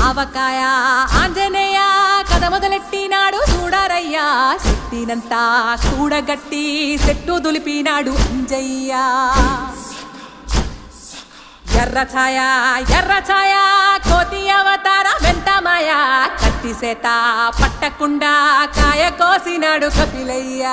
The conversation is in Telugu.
ఆవకాయ ఆంజనేయ కథ మొదలెట్టినాడు చూడరయ్యా శక్తినంతా కూడగట్టి చెట్టు దులిపినాడు అంజయ్య ఎర్ర ఛాయ కోతి అవతార వెంటమాయ కత్తి సేత పట్టకుండా కాయ కోసినాడు కపిలయ్య